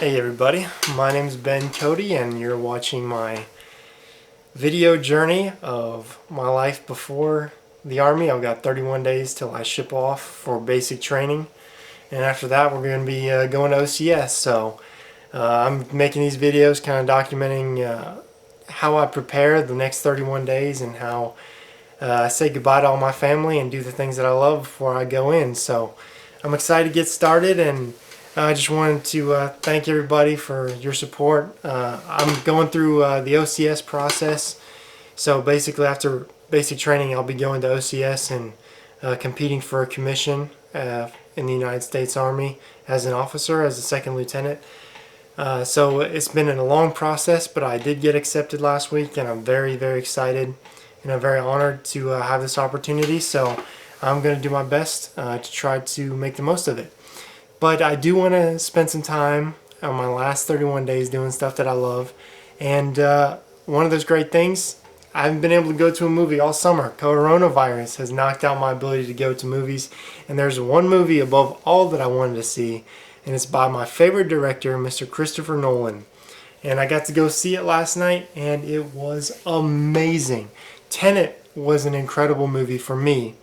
Hey everybody, my name is Ben Cody and you're watching my video journey of my life before the Army. I've got 31 days till I ship off for basic training, and after that we're going to be going to OCS. So I'm making these videos kind of documenting how I prepare the next 31 days and how I say goodbye to all my family and do the things that I love before I go in. So I'm excited to get started, and I just wanted to thank everybody for your support. I'm going through the OCS process. So basically after basic training I'll be going to OCS and competing for a commission in the United States Army as an officer, as a second lieutenant. So it's been a long process, but I did get accepted last week, and I'm very, very excited and I'm very honored to have this opportunity. So I'm going to do my best to try to make the most of it. But I do want to spend some time on my last 31 days doing stuff that I love. And one of those great things, I haven't been able to go to a movie all summer. Coronavirus has knocked out my ability to go to movies. And there's one movie above all that I wanted to see, and it's by my favorite director, Mr. Christopher Nolan. And I got to go see it last night, and it was amazing. Tenant was an incredible movie for me.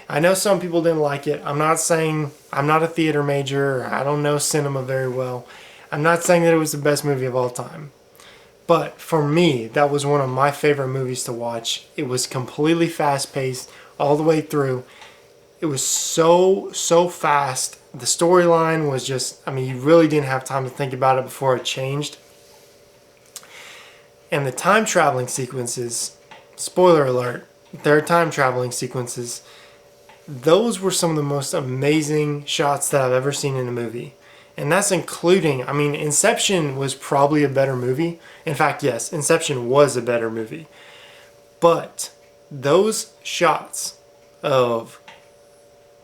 I know some people didn't like it. I'm not saying I'm not a theater major, or I don't know cinema very well. I'm not saying that it was the best movie of all time. But for me, that was one of my favorite movies to watch. It was completely fast-paced all the way through. It was so fast. The storyline was just, I mean, you really didn't have time to think about it before it changed. And the time traveling sequences, spoiler alert, there are time traveling sequences. Those were some of the most amazing shots that I've ever seen in a movie. And that's including, I mean, Inception was probably a better movie. In fact, yes, Inception was a better movie. But those shots of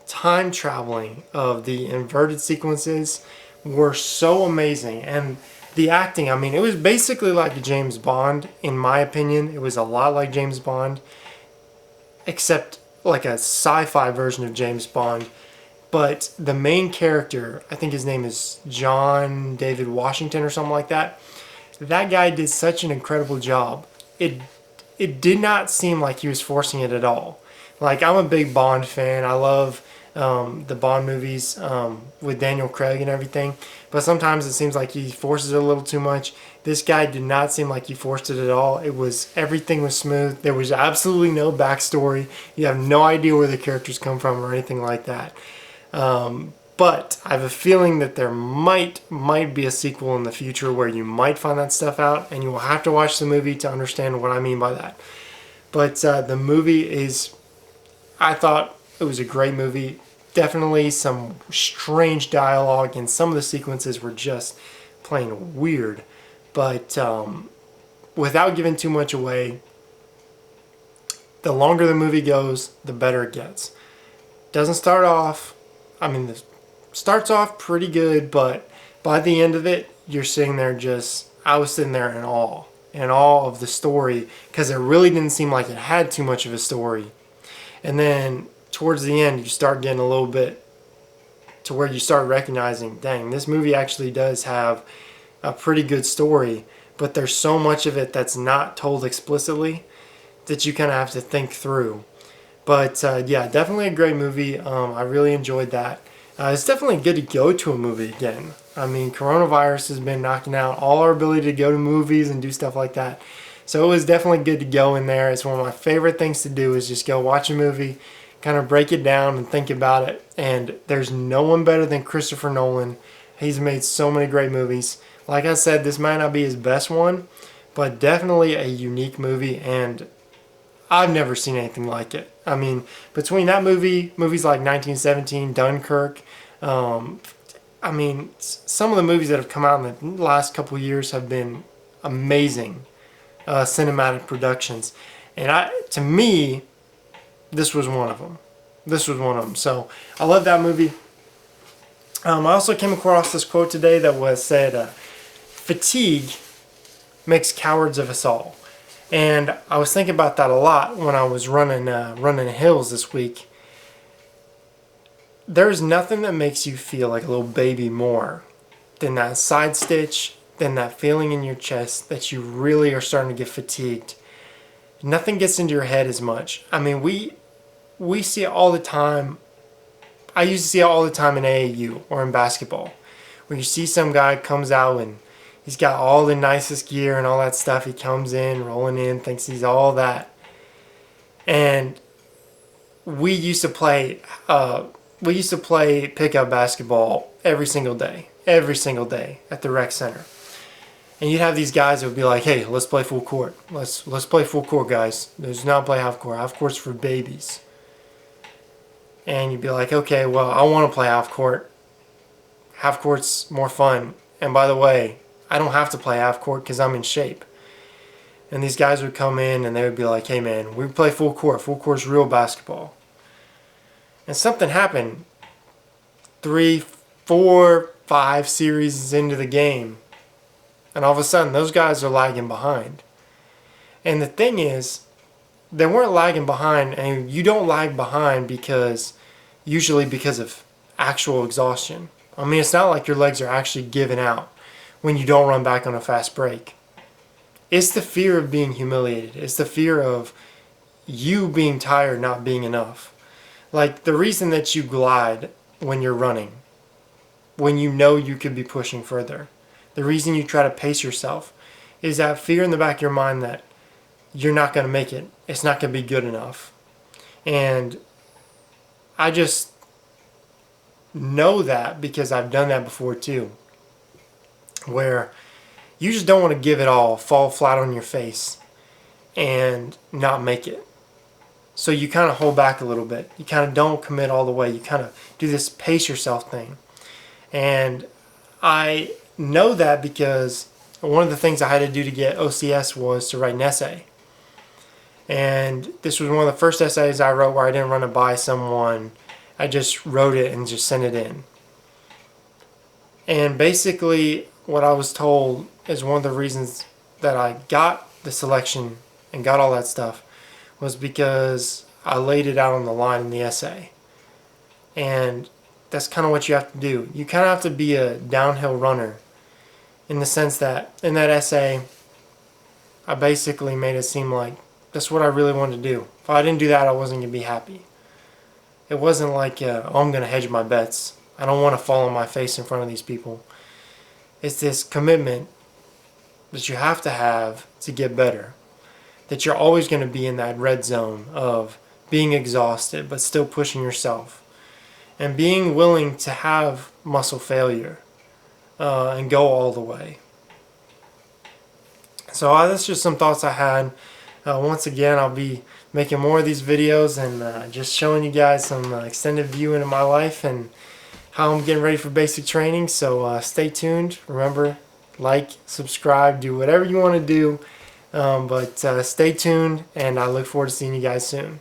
time traveling, of the inverted sequences, were so amazing. And the acting, I mean, it was basically like James Bond, in my opinion. It was a lot like James Bond, except like a sci-fi version of James Bond. But the main character, I think his name is John David Washington or something like that. That guy did such an incredible job. It did not seem like he was forcing it at all. Like, I'm a big Bond fan. I love the Bond movies with Daniel Craig and everything. But sometimes it seems like he forces it a little too much. This guy did not seem like he forced it at all. Everything was smooth. There was absolutely no backstory. You have no idea where the characters come from or anything like that. But I have a feeling that there might be a sequel in the future where you might find that stuff out, and you will have to watch the movie to understand what I mean by that. But the movie is, I thought it was a great movie. Definitely some strange dialogue, and some of the sequences were just plain weird. But without giving too much away, the longer the movie goes, the better it gets. Doesn't start off, I mean, it starts off pretty good, but by the end of it, you're sitting there I was sitting there in awe of the story, because it really didn't seem like it had too much of a story. And then towards the end, you start getting a little bit to where you start recognizing, dang, this movie actually does have a pretty good story, but there's so much of it that's not told explicitly that you kind of have to think through. But yeah, definitely a great movie. I really enjoyed that. It's definitely good to go to a movie again. I mean, coronavirus has been knocking out all our ability to go to movies and do stuff like that. So it was definitely good to go in there. It's one of my favorite things to do, is just go watch a movie, kind of break it down and think about it. And there's no one better than Christopher Nolan. He's made so many great movies. Like I said, this might not be his best one, but definitely a unique movie, and I've never seen anything like it. I mean, between that movie, movies like 1917, Dunkirk, I mean, some of the movies that have come out in the last couple of years have been amazing cinematic productions. And to me, this was one of them. So I love that movie. I also came across this quote today that said, "Fatigue makes cowards of us all." And I was thinking about that a lot when I was running hills this week. There's nothing that makes you feel like a little baby more then that side stitch, then that feeling in your chest that you really are starting to get fatigued. Nothing gets into your head as much. I mean, we see it all the time. I used to see it all the time in AAU or in basketball, where you see some guy comes out and he's got all the nicest gear and all that stuff. He comes in, rolling in, thinks he's all that. And we used to play pickup basketball every single day at the rec center. And you'd have these guys that would be like, "Hey, let's play full court. Let's play full court, guys. Let's not play half court. Half court's for babies." And you'd be like, "Okay, well, I want to play half court. Half court's more fun. And by the way, I don't have to play half court because I'm in shape." And these guys would come in and they would be like, "Hey man, we play full court. Full court's real basketball." And something happened 3, 4, 5 series into the game. And all of a sudden, those guys are lagging behind. And the thing is, they weren't lagging behind, and you don't lag behind usually because of actual exhaustion. I mean, it's not like your legs are actually giving out when you don't run back on a fast break. It's the fear of being humiliated. It's the fear of you being tired not being enough. Like the reason that you glide when you're running, when you know you could be pushing further, the reason you try to pace yourself is that fear in the back of your mind that you're not going to make it. It's not going to be good enough. And I just know that because I've done that before too, where you just don't want to give it all, fall flat on your face, and not make it. So you kind of hold back a little bit. You kind of don't commit all the way. You kind of do this pace yourself thing. And I know that because one of the things I had to do to get OCS was to write an essay. And this was one of the first essays I wrote where I didn't run it by someone. I just wrote it and just sent it in. And basically what I was told is one of the reasons that I got the selection and got all that stuff was because I laid it out on the line in the essay. And that's kind of what you have to do. You kind of have to be a downhill runner in the sense that in that essay, I basically made it seem like that's what I really wanted to do. If I didn't do that, I wasn't going to be happy. It wasn't like, oh, I'm going to hedge my bets. I don't want to fall on my face in front of these people. It's this commitment that you have to get better. That you're always going to be in that red zone of being exhausted but still pushing yourself. And being willing to have muscle failure and go all the way. So that's just some thoughts I had. Once again, I'll be making more of these videos and just showing you guys some extended view into my life and how I'm getting ready for basic training. So stay tuned. Remember, like, subscribe, do whatever you want to do. But stay tuned, and I look forward to seeing you guys soon.